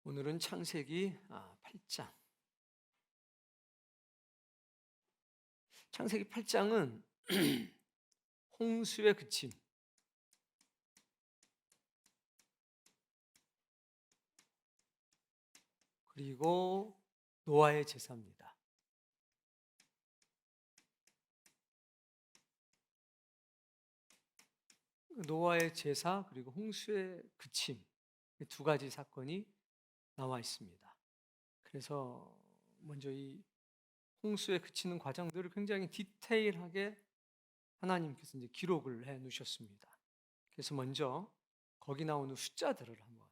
오늘은 창세기 8장. 창세기 8장은 홍수의 그침, 그리고 노아의 제사입니다. 노아의 제사 그리고 홍수의 그침, 두 가지 사건이 나와 있습니다. 그래서 먼저 이 홍수에 그치는 과정들을 굉장히 디테일하게 하나님께서 이제 기록을 해 놓으셨습니다. 그래서 먼저 거기 나오는 숫자들을 한번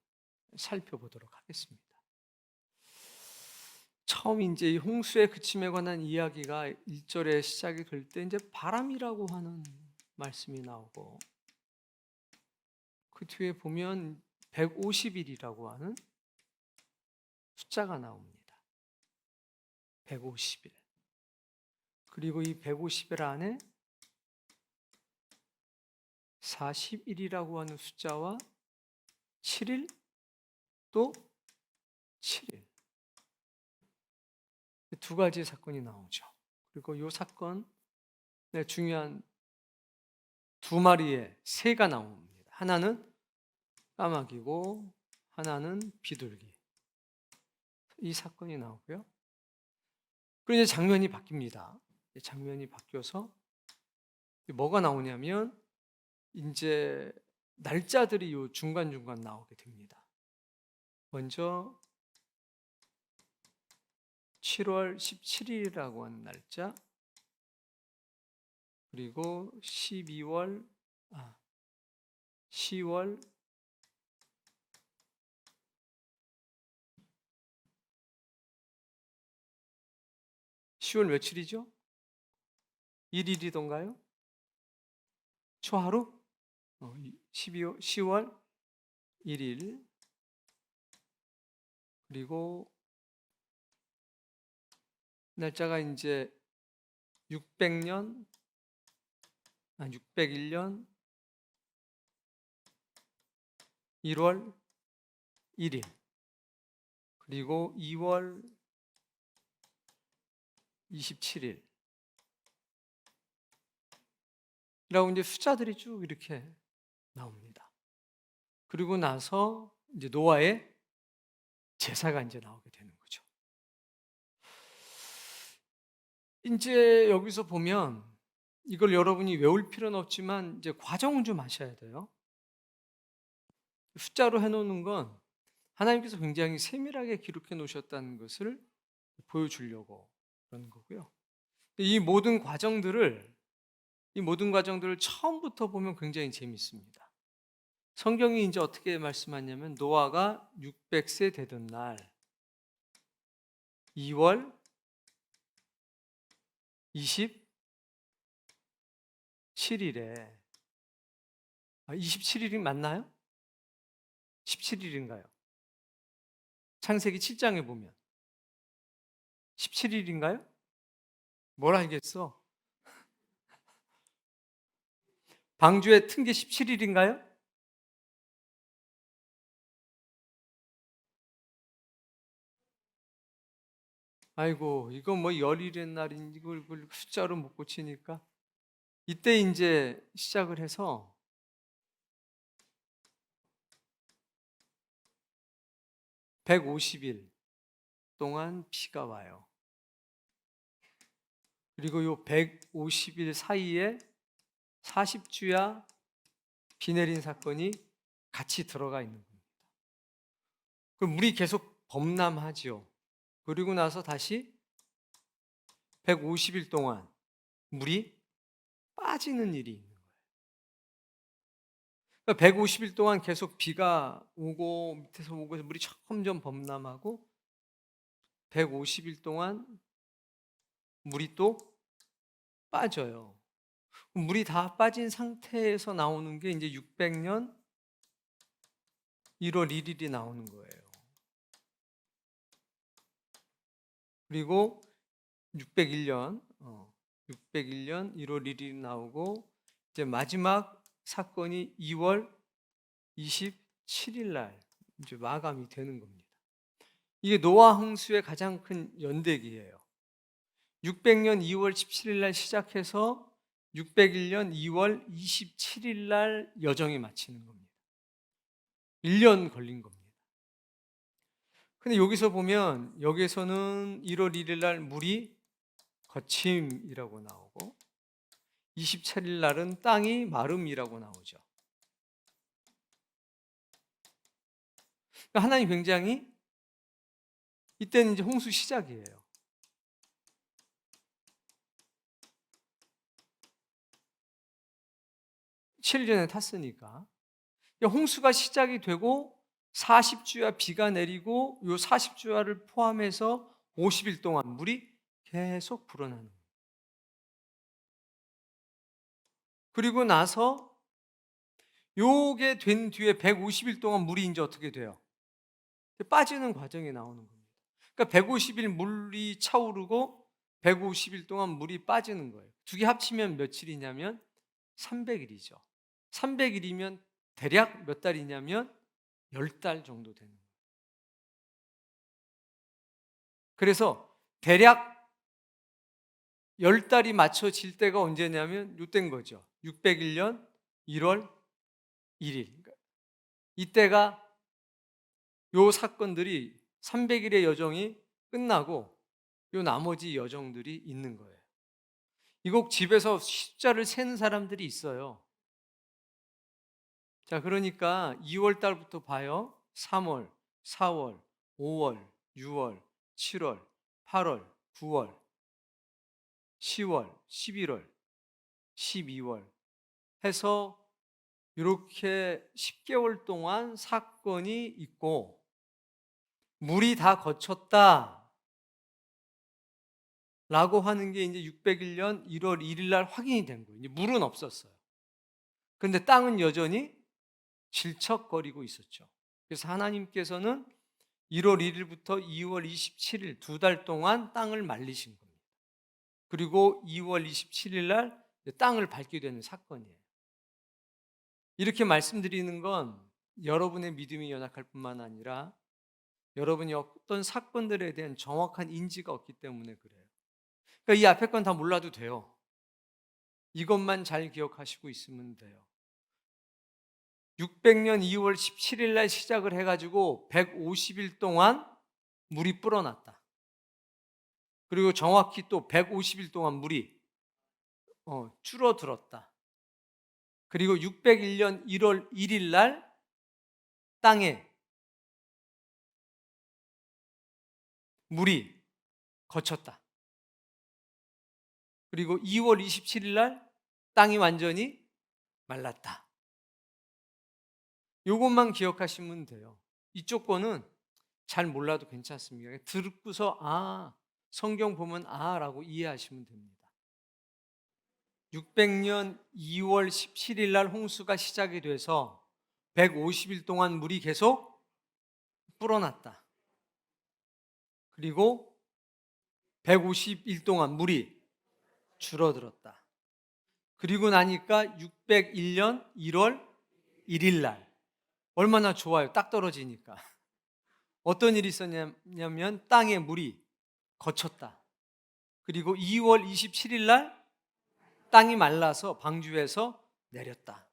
살펴보도록 하겠습니다. 처음 이제 이 홍수의 그침에 관한 이야기가 1절에 시작이 될 때 이제 바람이라고 하는 말씀이 나오고, 그 뒤에 보면 150일이라고 하는 숫자가 나옵니다. 150일. 그리고 이 150일 안에 40일이라고 하는 숫자와 7일, 또 7일. 두 가지 사건이 나오죠. 그리고 이 사건의 중요한 두 마리의 새가 나옵니다. 하나는 까마귀고 하나는 비둘기. 이 사건이 나오고요. 그리고 이제 장면이 바뀝니다. 장면이 바뀌어서 뭐가 나오냐면 이제 날짜들이 요 중간중간 나오게 됩니다. 먼저 7월 17일이라고 하는 날짜, 그리고 10월 10월 며칠이죠? 1일이던가요? 초하루? 10월 1일. 그리고 날짜가 이제 601년 1월 1일. 그리고 2월 27일. 라고 이제 숫자들이 쭉 이렇게 나옵니다. 그리고 나서 이제 노아의 제사가 이제 나오게 되는 거죠. 이제 여기서 보면 이걸 여러분이 외울 필요는 없지만 이제 과정은 좀 아셔야 돼요. 숫자로 해놓는 건 하나님께서 굉장히 세밀하게 기록해 놓으셨다는 것을 보여주려고 그런 거고요. 이 모든 과정들을 처음부터 보면 굉장히 재밌습니다. 성경이 이제 어떻게 말씀하냐면 노아가 600세 되던 날 2월 27일에 27일이 맞나요? 17일인가요? 창세기 7장에 보면 17일인가요? 뭘 알겠어? 방주에 튼 게 17일인가요? 아이고, 이거 뭐 열일의 날인 이걸 숫자로 못 고치니까 이때 이제 시작을 해서 150일 동안 비가 와요. 그리고 요 150일 사이에 40주야 비 내린 사건이 같이 들어가 있는 겁니다. 그럼 물이 계속 범람하죠. 그리고 나서 다시 150일 동안 물이 빠지는 일이 있는 거예요. 그러니까 150일 동안 계속 비가 오고 밑에서 오고 해서 물이 점점 범람하고 150일 동안 물이 또 빠져요. 물이 다 빠진 상태에서 나오는 게 이제 600년 1월 1일이 나오는 거예요. 그리고 601년 1월 1일이 나오고 이제 마지막 사건이 2월 27일 날 이제 마감이 되는 겁니다. 이게 노아 홍수의 가장 큰 연대기예요. 600년 2월 17일 날 시작해서 601년 2월 27일 날 여정이 마치는 겁니다. 1년 걸린 겁니다. 근데 여기서 보면 여기서는 1월 1일 날 물이 거침이라고 나오고 27일 날은 땅이 마름이라고 나오죠. 그러니까 하나님 굉장히 이때는 이제 홍수 시작이에요. 7일 전에 탔으니까. 홍수가 시작이 되고 40주야 비가 내리고 요 40주야를 포함해서 50일 동안 물이 계속 불어나는 거예요. 그리고 나서 요게 된 뒤에 150일 동안 물이 이제 어떻게 돼요? 빠지는 과정이 나오는 겁니다. 그러니까 150일 물이 차오르고 150일 동안 물이 빠지는 거예요. 두 개 합치면 며칠이냐면 300일이죠. 300일이면 대략 몇 달이냐면 10달 정도 되는 거예요. 그래서 대략 10달이 맞춰질 때가 언제냐면 요때인 거죠. 601년 1월 1일. 이때가 요 사건들이 300일의 여정이 끝나고 요 나머지 여정들이 있는 거예요. 이곡 집에서 숫자를 세는 사람들이 있어요. 자, 그러니까 2월 달부터 봐요. 3월, 4월, 5월, 6월, 7월, 8월, 9월, 10월, 11월, 12월 해서 이렇게 10개월 동안 사건이 있고 물이 다 거쳤다 라고 하는 게 이제 601년 1월 1일 날 확인이 된 거예요. 이제 물은 없었어요. 그런데 땅은 여전히 질척거리고 있었죠. 그래서 하나님께서는 1월 1일부터 2월 27일 2달 동안 땅을 말리신 겁니다. 그리고 2월 27일 날 땅을 밟게 되는 사건이에요. 이렇게 말씀드리는 건 여러분의 믿음이 연약할 뿐만 아니라 여러분이 어떤 사건들에 대한 정확한 인지가 없기 때문에 그래요. 그러니까 이 앞에 건 다 몰라도 돼요. 이것만 잘 기억하시고 있으면 돼요. 600년 2월 17일 날 시작을 해가지고 150일 동안 물이 불어났다. 그리고 정확히 또 150일 동안 물이 줄어들었다. 그리고 601년 1월 1일 날 땅에 물이 거쳤다. 그리고 2월 27일 날 땅이 완전히 말랐다. 이것만 기억하시면 돼요. 이쪽 거는 잘 몰라도 괜찮습니다. 듣고서 성경 보면 라고 이해하시면 됩니다. 600년 2월 17일 날 홍수가 시작이 돼서 150일 동안 물이 계속 불어났다. 그리고 150일 동안 물이 줄어들었다. 그리고 나니까 601년 1월 1일 날 얼마나 좋아요. 딱 떨어지니까. 어떤 일이 있었냐면 땅에 물이 거쳤다. 그리고 2월 27일 날 땅이 말라서 방주에서 내렸다.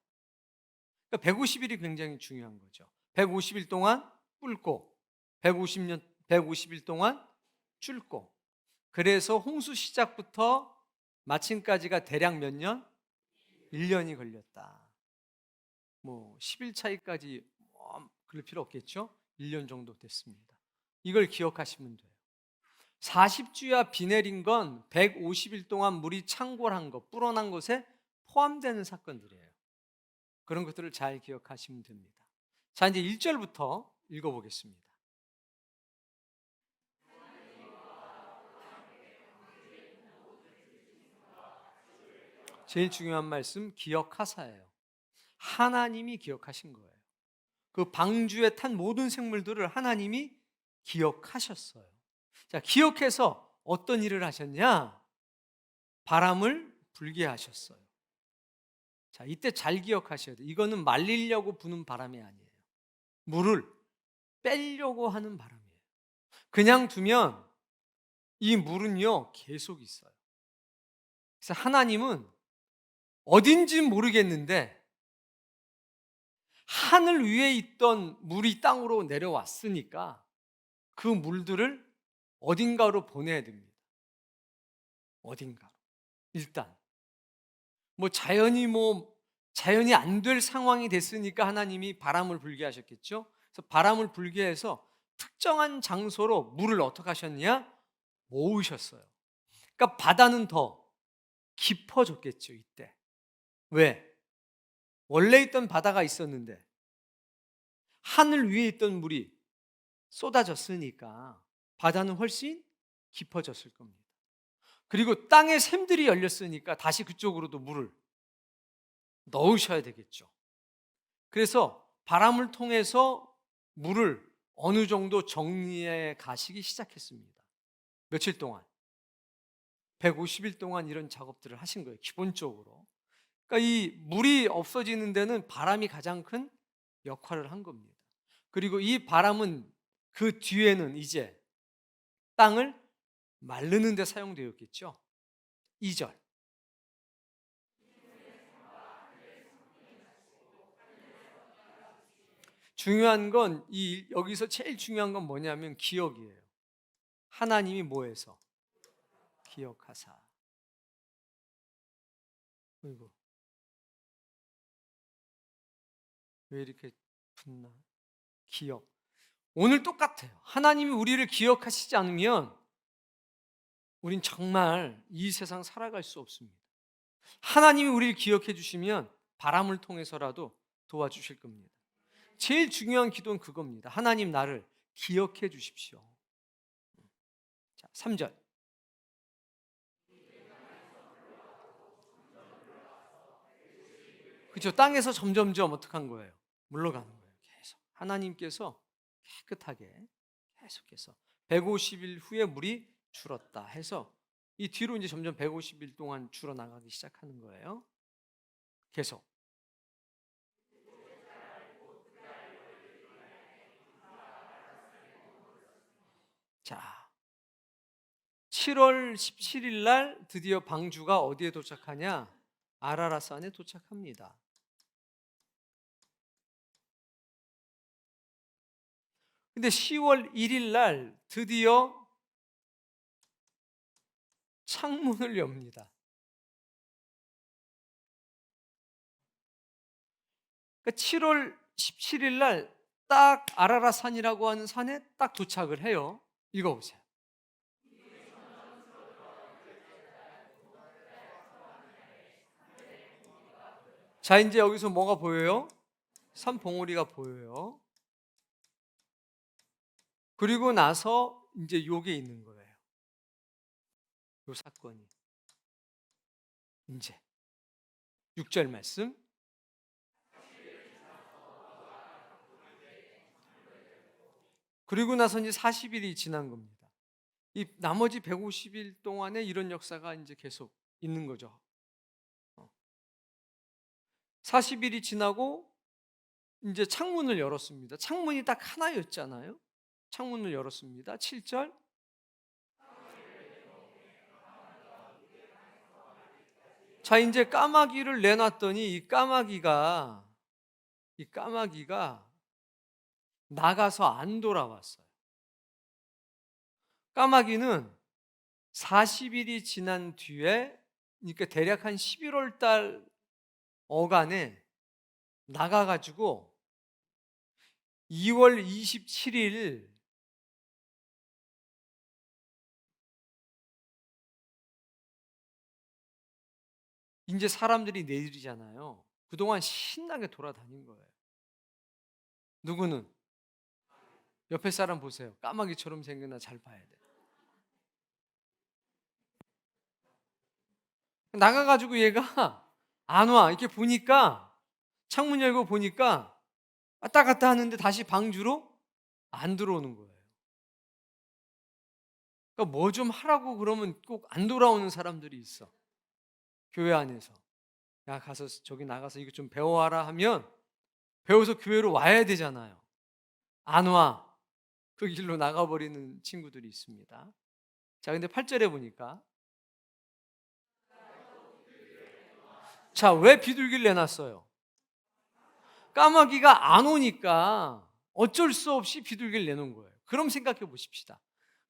그러니까 150일이 굉장히 중요한 거죠. 150일 동안 뿔고 150일 동안 줄고. 그래서 홍수 시작부터 마침까지가 대략 몇 년? 1년이 걸렸다. 10일 차이까지 그럴 필요 없겠죠? 1년 정도 됐습니다. 이걸 기억하시면 돼요. 40주야 비 내린 건 150일 동안 물이 창궐한 것, 불어난 것에 포함되는 사건들이에요. 그런 것들을 잘 기억하시면 됩니다. 자, 이제 1절부터 읽어보겠습니다. 제일 중요한 말씀, 기억하사예요. 하나님이 기억하신 거예요. 그 방주에 탄 모든 생물들을 하나님이 기억하셨어요. 자, 기억해서 어떤 일을 하셨냐? 바람을 불게 하셨어요. 자, 이때 잘 기억하셔야 돼요. 이거는 말리려고 부는 바람이 아니에요. 물을 빼려고 하는 바람이에요. 그냥 두면 이 물은요 계속 있어요. 그래서 하나님은 어딘지 모르겠는데 하늘 위에 있던 물이 땅으로 내려왔으니까 그 물들을 어딘가로 보내야 됩니다. 어딘가로. 일단 자연이 안 될 상황이 됐으니까 하나님이 바람을 불게 하셨겠죠. 그래서 바람을 불게 해서 특정한 장소로 물을 어떻게 하셨냐? 모으셨어요. 그러니까 바다는 더 깊어졌겠죠, 이때. 왜? 원래 있던 바다가 있었는데 하늘 위에 있던 물이 쏟아졌으니까 바다는 훨씬 깊어졌을 겁니다. 그리고 땅에 샘들이 열렸으니까 다시 그쪽으로도 물을 넣으셔야 되겠죠. 그래서 바람을 통해서 물을 어느 정도 정리해 가시기 시작했습니다. 며칠 동안 150일 동안 이런 작업들을 하신 거예요. 기본적으로. 그러니까 이 물이 없어지는 데는 바람이 가장 큰 역할을 한 겁니다. 그리고 이 바람은 그 뒤에는 이제 땅을 마르는 데 사용되었겠죠. 2절. 중요한 건 여기서 제일 중요한 건 뭐냐면 기억이에요. 하나님이 뭐해서? 기억하사. 그리고 왜 이렇게 붙나? 기억. 오늘 똑같아요. 하나님이 우리를 기억하시지 않으면 우린 정말 이 세상 살아갈 수 없습니다. 하나님이 우리를 기억해 주시면 바람을 통해서라도 도와주실 겁니다. 제일 중요한 기도는 그겁니다. 하나님 나를 기억해 주십시오. 자, 3절. 그렇죠. 땅에서 점점점 어떻게 한 거예요? 물러가는 거예요. 계속. 하나님께서 깨끗하게 계속해서 150일 후에 물이 줄었다 해서 이 뒤로 이제 점점 150일 동안 줄어나가기 시작하는 거예요. 계속. 자, 7월 17일 날 드디어 방주가 어디에 도착하냐? 아라라산에 도착합니다. 근데 10월 1일 날 드디어 창문을 엽니다. 그러니까 7월 17일 날 딱 아라라산이라고 하는 산에 딱 도착을 해요. 읽어보세요. 자, 이제 여기서 뭐가 보여요? 산 봉우리가 보여요. 그리고 나서 이제 요게 있는 거예요. 요 사건이. 이제 6절 말씀. 그리고 나서 이제 40일이 지난 겁니다. 이 나머지 150일 동안에 이런 역사가 이제 계속 있는 거죠. 40일이 지나고 이제 창문을 열었습니다. 창문이 딱 하나였잖아요. 창문을 열었습니다. 7절. 자, 이제 까마귀를 내놨더니 이 까마귀가 나가서 안 돌아왔어요. 까마귀는 40일이 지난 뒤에, 그러니까 대략 한 11월 달 어간에 나가가지고 2월 27일 이제 사람들이 내일이잖아요. 그동안 신나게 돌아다닌 거예요. 누구는? 옆에 사람 보세요. 까마귀처럼 생겼나 잘 봐야 돼. 나가가지고 얘가 안 와. 이렇게 보니까 창문 열고 보니까 왔다 갔다 하는데 다시 방주로 안 들어오는 거예요. 그러니까 뭐 좀 하라고 그러면 꼭 안 돌아오는 사람들이 있어. 교회 안에서. 야, 가서 저기 나가서 이거 좀 배워와라 하면 배워서 교회로 와야 되잖아요. 안 와. 그 길로 나가버리는 친구들이 있습니다. 자, 근데 8절에 보니까 자, 왜 비둘기를 내놨어요? 까마귀가 안 오니까 어쩔 수 없이 비둘기를 내놓은 거예요. 그럼 생각해 보십시다.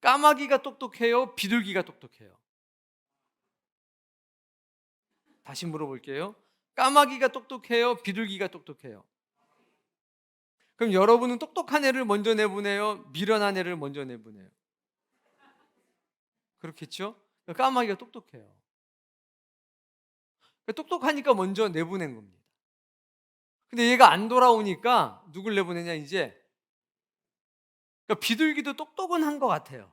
까마귀가 똑똑해요? 비둘기가 똑똑해요? 다시 물어볼게요. 까마귀가 똑똑해요? 비둘기가 똑똑해요? 그럼 여러분은 똑똑한 애를 먼저 내보내요? 미련한 애를 먼저 내보내요? 그렇겠죠? 까마귀가 똑똑해요. 똑똑하니까 먼저 내보낸 겁니다. 근데 얘가 안 돌아오니까 누굴 내보내냐 이제. 그러니까 비둘기도 똑똑은 한 것 같아요.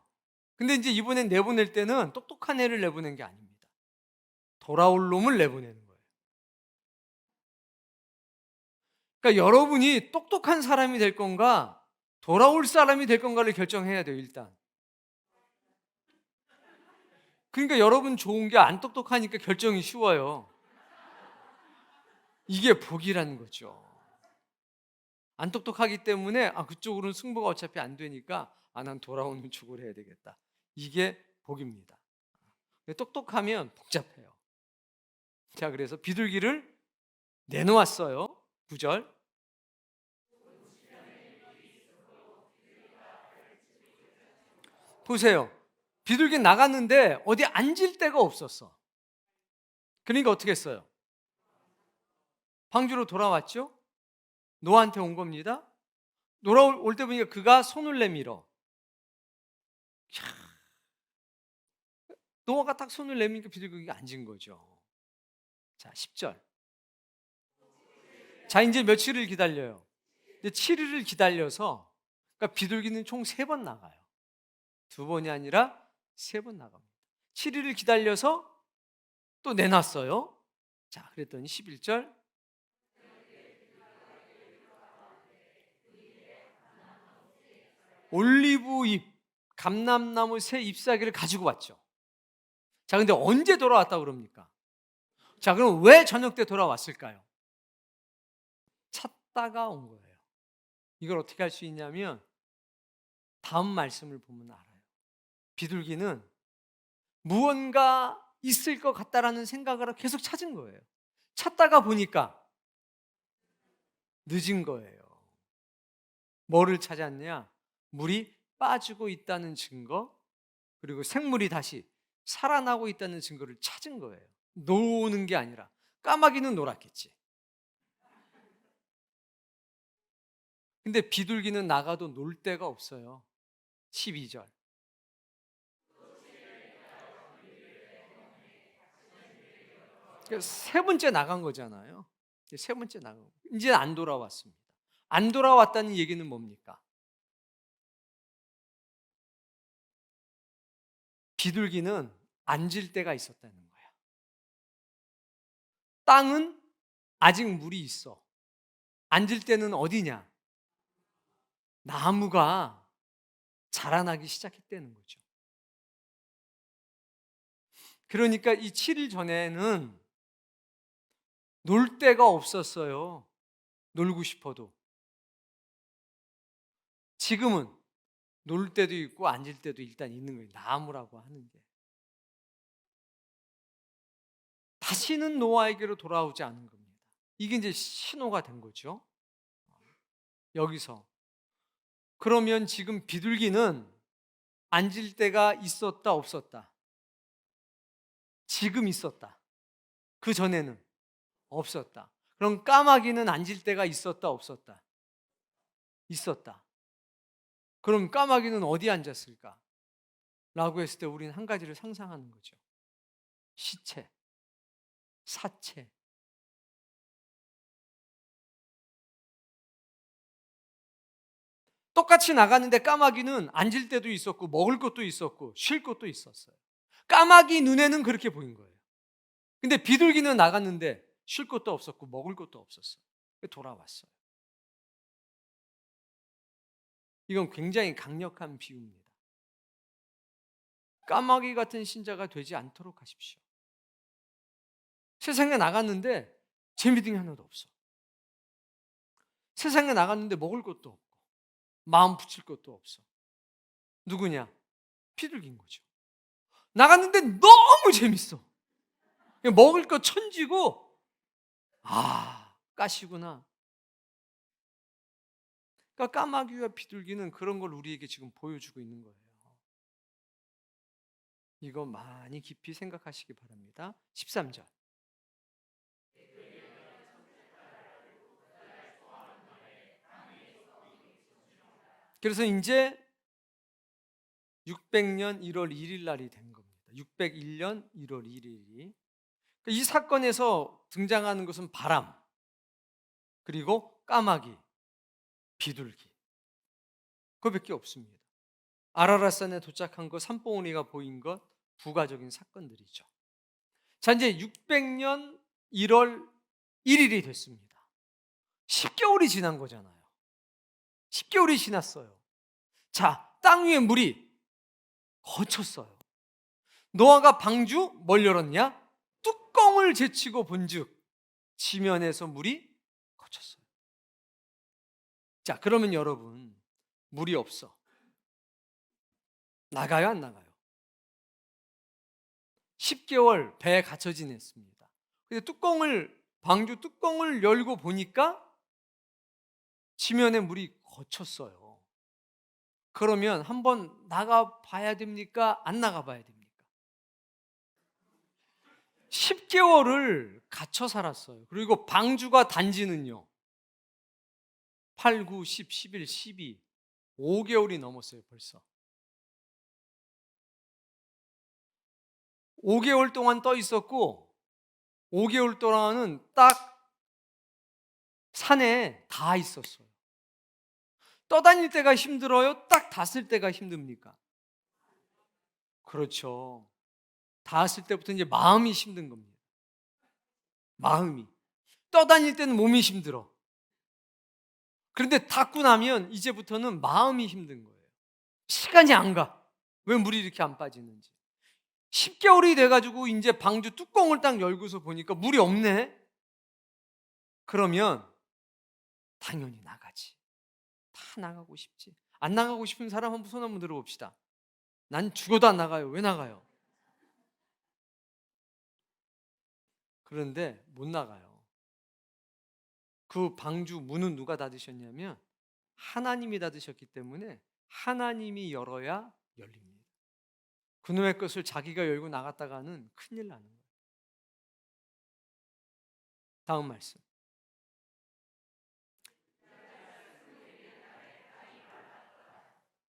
근데 이제 이번엔 내보낼 때는 똑똑한 애를 내보낸 게 아닙니다. 돌아올 놈을 내보내는 거예요. 그러니까 여러분이 똑똑한 사람이 될 건가 돌아올 사람이 될 건가를 결정해야 돼요, 일단. 그러니까 여러분 좋은 게 안 똑똑하니까 결정이 쉬워요. 이게 복이라는 거죠. 안 똑똑하기 때문에 그쪽으로는 승부가 어차피 안 되니까 난 돌아오는 쪽으로 해야 되겠다. 이게 복입니다. 똑똑하면 복잡해요. 자, 그래서 비둘기를 내놓았어요. 9절. 보세요. 비둘기 나갔는데 어디 앉을 데가 없었어. 그러니까 어떻게 했어요? 방주로 돌아왔죠? 노아한테 온 겁니다. 돌아올 때 보니까 그가 손을 내밀어. 노아가 딱 손을 내미니까 비둘기가 앉은 거죠. 자, 10절. 자, 이제 며칠을 기다려요? 이제 7일을 기다려서, 그러니까 비둘기는 총 3번 나가요. 2번이 아니라 3번 나갑니다. 7일을 기다려서 또 내놨어요. 자, 그랬더니 11절. 올리브잎, 감람나무 새 잎사귀를 가지고 왔죠. 자, 근데 언제 돌아왔다고 그럽니까? 자, 그럼 왜 저녁 때 돌아왔을까요? 찾다가 온 거예요. 이걸 어떻게 할 수 있냐면 다음 말씀을 보면 알아요. 비둘기는 무언가 있을 것 같다라는 생각을 하고 계속 찾은 거예요. 찾다가 보니까 늦은 거예요. 뭐를 찾았냐? 물이 빠지고 있다는 증거, 그리고 생물이 다시 살아나고 있다는 증거를 찾은 거예요. 노는 게 아니라. 까마귀는 놀았겠지. 근데 비둘기는 나가도 놀 데가 없어요. 12절. 그러니까 3번째 나간 거잖아요. 3번째 나간 거. 이제 안 돌아왔습니다. 안 돌아왔다는 얘기는 뭡니까? 비둘기는 앉을 데가 있었다는 거야. 땅은 아직 물이 있어. 앉을 때는 어디냐? 나무가 자라나기 시작했다는 거죠. 그러니까 이 7일 전에는 놀 데가 없었어요. 놀고 싶어도. 지금은 놀 때도 있고 앉을 때도 일단 있는 거예요. 나무라고 하는 게. 다시는 노아에게로 돌아오지 않은 겁니다. 이게 이제 신호가 된 거죠. 여기서. 그러면 지금 비둘기는 앉을 데가 있었다 없었다? 지금 있었다. 그 전에는 없었다. 그럼 까마귀는 앉을 데가 있었다 없었다? 있었다. 그럼 까마귀는 어디 앉았을까? 라고 했을 때 우리는 한 가지를 상상하는 거죠. 시체, 사체. 똑같이 나갔는데 까마귀는 앉을 데도 있었고 먹을 것도 있었고 쉴 것도 있었어요. 까마귀 눈에는 그렇게 보인 거예요. 근데 비둘기는 나갔는데 쉴 것도 없었고 먹을 것도 없었어요. 돌아왔어요. 이건 굉장히 강력한 비유입니다. 까마귀 같은 신자가 되지 않도록 하십시오. 세상에 나갔는데 재미있는 게 하나도 없어. 세상에 나갔는데 먹을 것도 없고 마음 붙일 것도 없어. 누구냐? 비둘기인 거죠. 나갔는데 너무 재밌어. 먹을 거 천지고, 가시구나. 그러니까 까마귀와 비둘기는 그런 걸 우리에게 지금 보여주고 있는 거예요. 이거 많이 깊이 생각하시기 바랍니다. 13절. 그래서 이제 600년 1월 1일 날이 된 겁니다. 601년 1월 1일이. 이 사건에서 등장하는 것은 바람, 그리고 까마귀, 비둘기. 그거밖에 없습니다. 아라랏산에 도착한 것, 산봉우리가 보인 것, 부가적인 사건들이죠. 자, 이제 600년 1월 1일이 됐습니다. 10개월이 지난 거잖아요. 10개월이 지났어요. 자, 땅 위에 물이 거쳤어요. 노아가 방주 뭘 열었냐? 뚜껑을 제치고 본즉 지면에서 물이 거쳤어요. 자, 그러면 여러분, 물이 없어. 나가요, 안 나가요? 10개월 배에 갇혀 지냈습니다. 근데 방주 뚜껑을 열고 보니까 지면에 물이 거쳤어요. 그러면 한번 나가 봐야 됩니까? 안 나가 봐야 됩니까? 10개월을 갇혀 살았어요. 그리고 방주가 단지는요, 8, 9, 10, 11, 12, 5개월이 넘었어요, 벌써. 5개월 동안 떠 있었고, 5개월 동안은 딱 산에 다 있었어요. 떠다닐 때가 힘들어요? 딱 닿았을 때가 힘듭니까? 그렇죠. 닿았을 때부터 이제 마음이 힘든 겁니다. 마음이. 떠다닐 때는 몸이 힘들어. 그런데 닿고 나면 이제부터는 마음이 힘든 거예요. 시간이 안 가. 왜 물이 이렇게 안 빠지는지. 10개월이 돼가지고 이제 방주 뚜껑을 딱 열고서 보니까 물이 없네? 그러면 당연히 나가지. 다 나가고 싶지. 안 나가고 싶은 사람 한번 손 한번 들어봅시다. 난 죽어도 안 나가요. 왜 나가요? 그런데 못 나가요. 그 방주 문은 누가 닫으셨냐면 하나님이 닫으셨기 때문에 하나님이 열어야 열립니다. 그놈의 것을 자기가 열고 나갔다가는 큰일 나는 거예요. 다음 말씀.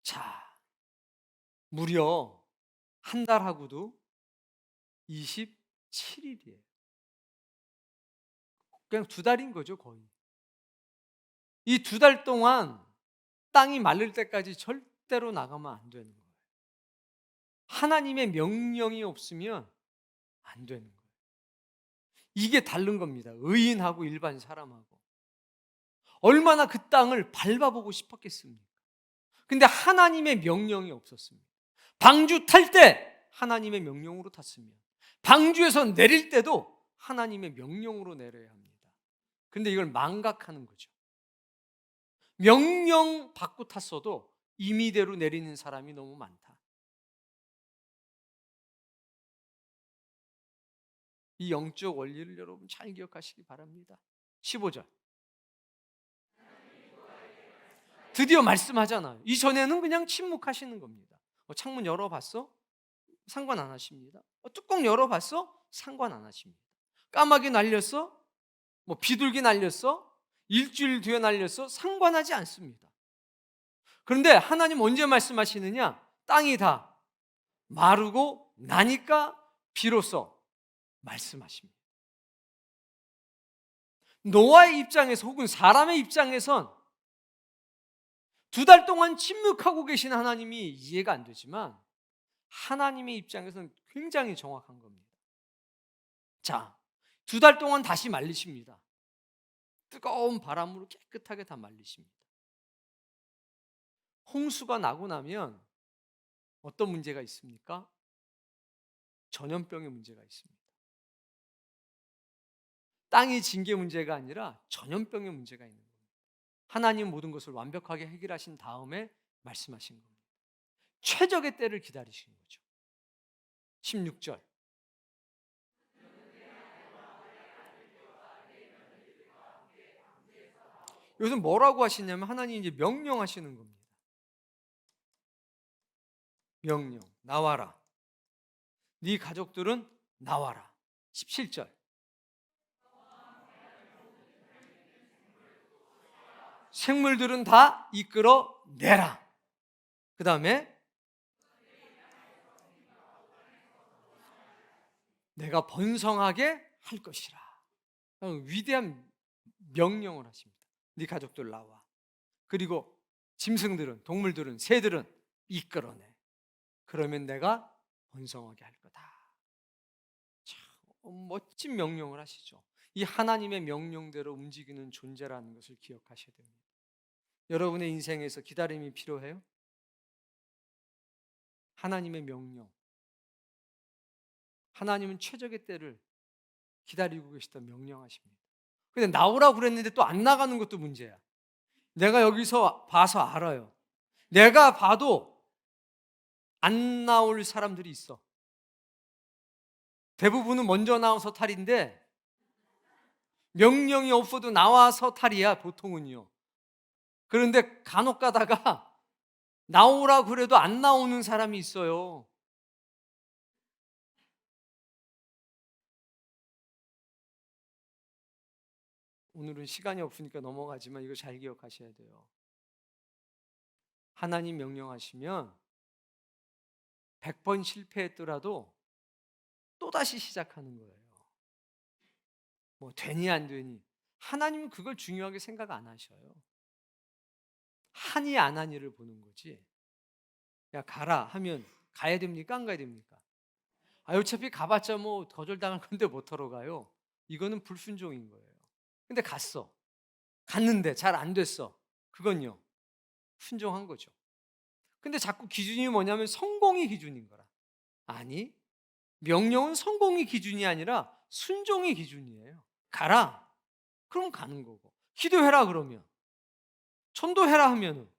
자, 무려 한 달하고도 27일이에요. 그냥 2달인 거죠, 거의. 이 2달 동안 땅이 마를 때까지 절대로 나가면 안 되는 거예요. 하나님의 명령이 없으면 안 되는 거예요. 이게 다른 겁니다. 의인하고 일반 사람하고. 얼마나 그 땅을 밟아보고 싶었겠습니까? 근데 하나님의 명령이 없었습니다. 방주 탈 때 하나님의 명령으로 탔으면, 방주에서 내릴 때도 하나님의 명령으로 내려야 합니다. 근데 이걸 망각하는 거죠. 명령 받고 탔어도 임의대로 내리는 사람이 너무 많다. 이 영적 원리를 여러분 잘 기억하시기 바랍니다. 15절. 드디어 말씀하잖아요. 이전에는 그냥 침묵하시는 겁니다. 창문 열어봤어? 상관 안 하십니다. 뚜껑 열어봤어? 상관 안 하십니다. 까마귀 날렸어? 비둘기 날렸어? 일주일 뒤에 날렸어? 상관하지 않습니다. 그런데 하나님 언제 말씀하시느냐? 땅이 다 마르고 나니까 비로소 말씀하십니다. 노아의 입장에서 혹은 사람의 입장에선 2달 동안 침묵하고 계신 하나님이 이해가 안 되지만 하나님의 입장에서는 굉장히 정확한 겁니다. 자, 2달 동안 다시 말리십니다. 뜨거운 바람으로 깨끗하게 다 말리십니다. 홍수가 나고 나면 어떤 문제가 있습니까? 전염병의 문제가 있습니다. 땅이 진 게 문제가 아니라 전염병의 문제가 있는 겁니다. 하나님 모든 것을 완벽하게 해결하신 다음에 말씀하신 겁니다. 최적의 때를 기다리시는 거죠. 16절. 여기서 뭐라고 하시냐면 하나님이 이제 명령하시는 겁니다. 명령. 나와라. 네 가족들은 나와라. 17절. 생물들은 다 이끌어내라. 그 다음에 내가 번성하게 할 것이라. 위대한 명령을 하십니다. 네 가족들 나와. 그리고 짐승들은, 동물들은, 새들은 이끌어내. 그러면 내가 번성하게 할 거다. 참 멋진 명령을 하시죠. 이 하나님의 명령대로 움직이는 존재라는 것을 기억하셔야 됩니다. 여러분의 인생에서 기다림이 필요해요? 하나님의 명령. 하나님은 최적의 때를 기다리고 계시다 명령하십니다. 근데 나오라고 그랬는데 또 안 나가는 것도 문제야. 내가 여기서 봐서 알아요. 내가 봐도 안 나올 사람들이 있어. 대부분은 먼저 나와서 탈인데 명령이 없어도 나와서 탈이야, 보통은요. 그런데 간혹 가다가 나오라 그래도 안 나오는 사람이 있어요. 오늘은 시간이 없으니까 넘어가지만 이거 잘 기억하셔야 돼요. 하나님 명령하시면 100번 실패했더라도 또다시 시작하는 거예요. 뭐 되니 안 되니. 하나님은 그걸 중요하게 생각 안 하셔요. 하니 안 하니를 보는 거지. 야 가라 하면 가야 됩니까? 안 가야 됩니까? 어차피 가봤자 뭐 거절당할 건데 뭐하러 가요? 이거는 불순종인 거예요. 근데 갔는데 잘 안 됐어. 그건요 순종한 거죠. 근데 자꾸 기준이 뭐냐면 성공이 기준인 거라. 아니, 명령은 성공이 기준이 아니라 순종이 기준이에요. 가라 그럼 가는 거고, 기도해라 그러면, 전도해라 하면은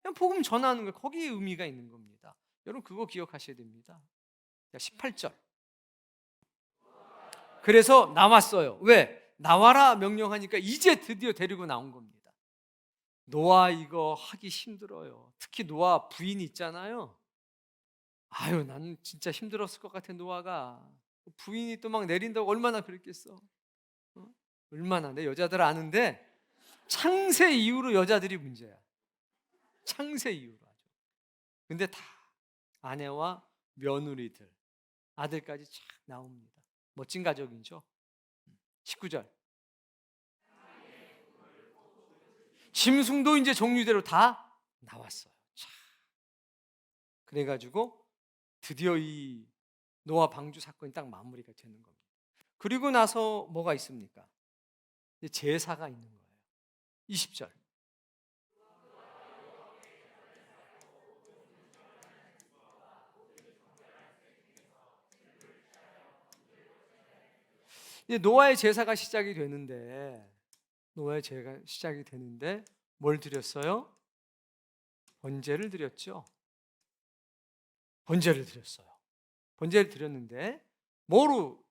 그냥 복음 전하는 거예요. 거기에 의미가 있는 겁니다. 여러분 그거 기억하셔야 됩니다. 18절. 그래서 나왔어요. 왜? 나와라 명령하니까 이제 드디어 데리고 나온 겁니다. 노아 이거 하기 힘들어요. 특히 노아 부인 있잖아요. 나는 진짜 힘들었을 것 같아. 노아가 부인이 또 막 내린다고 얼마나 그랬겠어. 얼마나. 내 여자들 아는데 창세 이후로 여자들이 문제야. 창세 이후로 아주. 근데 다 아내와 며느리들, 아들까지 쫙 나옵니다. 멋진 가족이죠. 19절. 짐승도 이제 종류대로 다 나왔어요. 자, 그래가지고 드디어 이 노아 방주 사건이 딱 마무리가 되는 겁니다. 그리고 나서 뭐가 있습니까? 이제 제사가 있는 거예요. 20절. 이제 노아의 제사가 시작이 되는데 뭘 드렸어요? 번제를 드렸죠. 번제를 드렸어요. 번제를 드렸는데 뭐로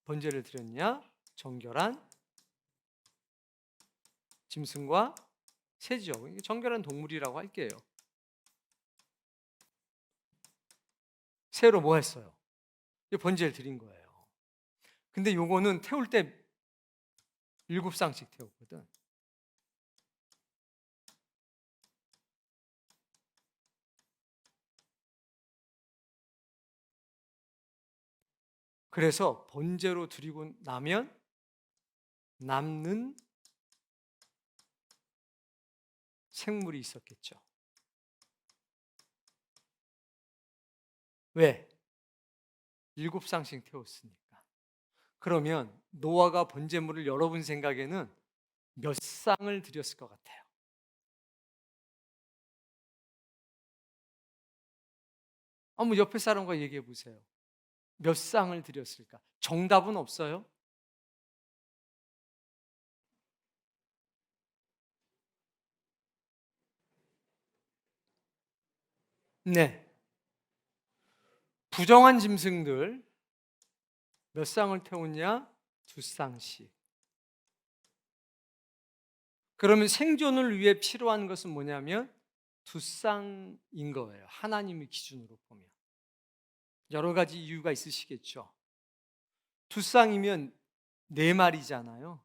번제를 드렸냐? 정결한 짐승과 새죠. 정결한 동물이라고 할게요. 새로 뭐 했어요? 번제를 드린 거예요. 근데 요거는 태울 때 7쌍씩 태웠거든. 그래서 번제로 드리고 나면 남는 생물이 있었겠죠. 왜? 7쌍씩 태웠으니까. 그러면 노아가 번제물을 여러분 생각에는 몇 쌍을 드렸을 것 같아요? 한번 옆에 사람과 얘기해 보세요. 몇 쌍을 드렸을까? 정답은 없어요? 네. 부정한 짐승들 몇 쌍을 태웠냐? 2쌍씩. 그러면 생존을 위해 필요한 것은 뭐냐면 2쌍인 거예요. 하나님의 기준으로 보면. 여러 가지 이유가 있으시겠죠. 2쌍이면 4마리잖아요.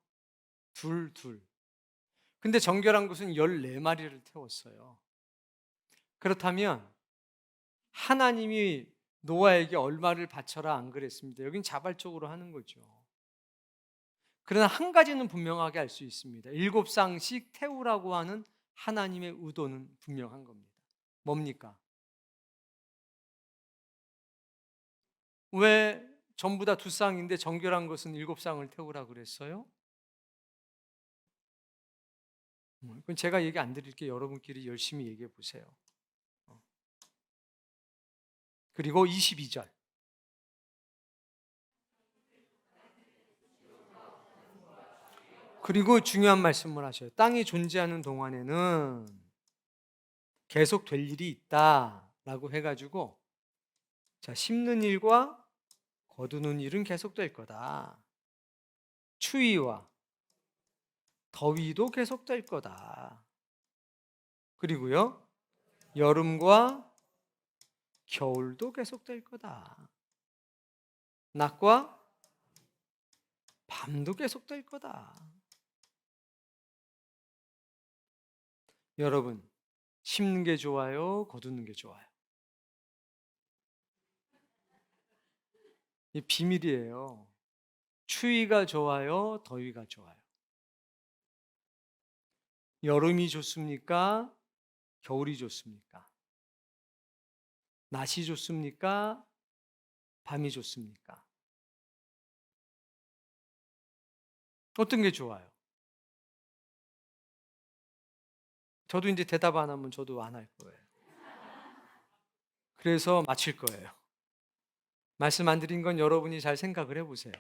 둘. 근데 정결한 것은 14마리를 태웠어요. 그렇다면 하나님이 노아에게 얼마를 바쳐라 안 그랬습니다. 여긴 자발적으로 하는 거죠. 그러나 한 가지는 분명하게 알 수 있습니다. 7쌍씩 태우라고 하는 하나님의 의도는 분명한 겁니다. 뭡니까? 왜 전부 다 2쌍인데 정결한 것은 7쌍을 태우라 그랬어요? 그건 제가 얘기 안 드릴게요. 여러분끼리 열심히 얘기해 보세요. 그리고 22절. 그리고 중요한 말씀을 하셔요. 땅이 존재하는 동안에는 계속 될 일이 있다라고 해가지고, 자, 심는 일과 거두는 일은 계속될 거다. 추위와 더위도 계속될 거다. 그리고요, 여름과 겨울도 계속될 거다. 낮과 밤도 계속될 거다. 여러분, 심는 게 좋아요? 거두는 게 좋아요? 이 비밀이에요. 추위가 좋아요? 더위가 좋아요? 여름이 좋습니까? 겨울이 좋습니까? 낮이 좋습니까? 밤이 좋습니까? 어떤 게 좋아요? 저도 이제 대답 안 하면 저도 안 할 거예요. 그래서 마칠 거예요. 말씀 안 드린 건 여러분이 잘 생각을 해보세요.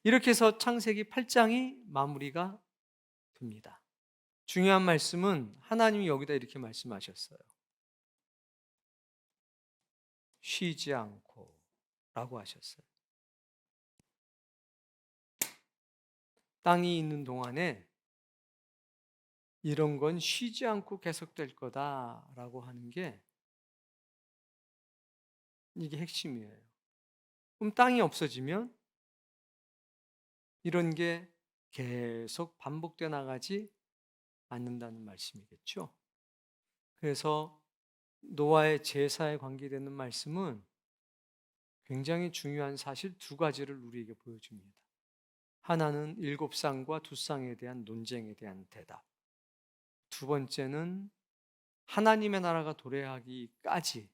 이렇게 해서 창세기 8장이 마무리가 됩니다. 중요한 말씀은 하나님이 여기다 이렇게 말씀하셨어요. 쉬지 않고 라고 하셨어요. 땅이 있는 동안에 이런 건 쉬지 않고 계속될 거다라고 하는 게 이게 핵심이에요. 그럼 땅이 없어지면 이런 게 계속 반복돼 나가지 않는다는 말씀이겠죠. 그래서 노아의 제사에 관계되는 말씀은 굉장히 중요한 사실 2가지를 우리에게 보여줍니다. 하나는 7쌍과 2쌍에 대한 논쟁에 대한 대답. 2번째는 하나님의 나라가 도래하기까지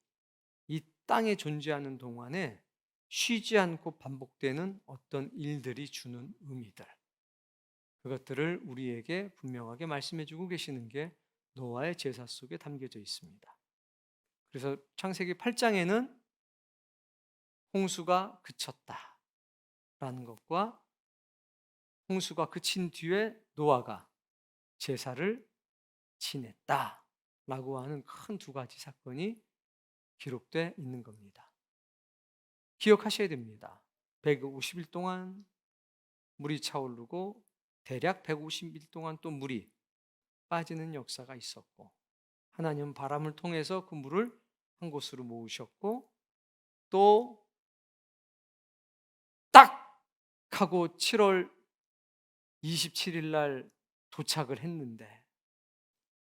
이 땅에 존재하는 동안에 쉬지 않고 반복되는 어떤 일들이 주는 의미들, 그것들을 우리에게 분명하게 말씀해 주고 계시는 게 노아의 제사 속에 담겨져 있습니다. 그래서 창세기 8장에는 홍수가 그쳤다라는 것과 홍수가 그친 뒤에 노아가 제사를 지냈다라고 하는 큰 2가지 사건이 기록되어 있는 겁니다. 기억하셔야 됩니다. 150일 동안 물이 차오르고 대략 150일 동안 또 물이 빠지는 역사가 있었고, 하나님은 바람을 통해서 그 물을 한 곳으로 모으셨고, 또 딱 하고 7월 27일 날 도착을 했는데,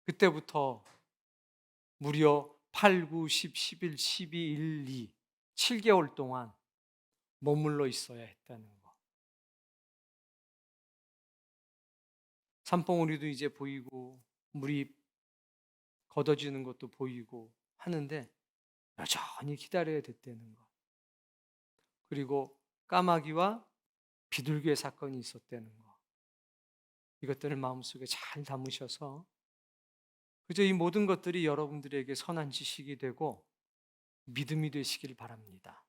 그때부터 무려 8, 9, 10, 11, 12, 1, 2, 7개월 동안 머물러 있어야 했다는 거. 산봉우리도 이제 보이고 물이 걷어지는 것도 보이고 하는데 여전히 기다려야 됐다는 거. 그리고 까마귀와 비둘기의 사건이 있었다는 거. 이것들을 마음속에 잘 담으셔서 그저 이 모든 것들이 여러분들에게 선한 지식이 되고 믿음이 되시길 바랍니다.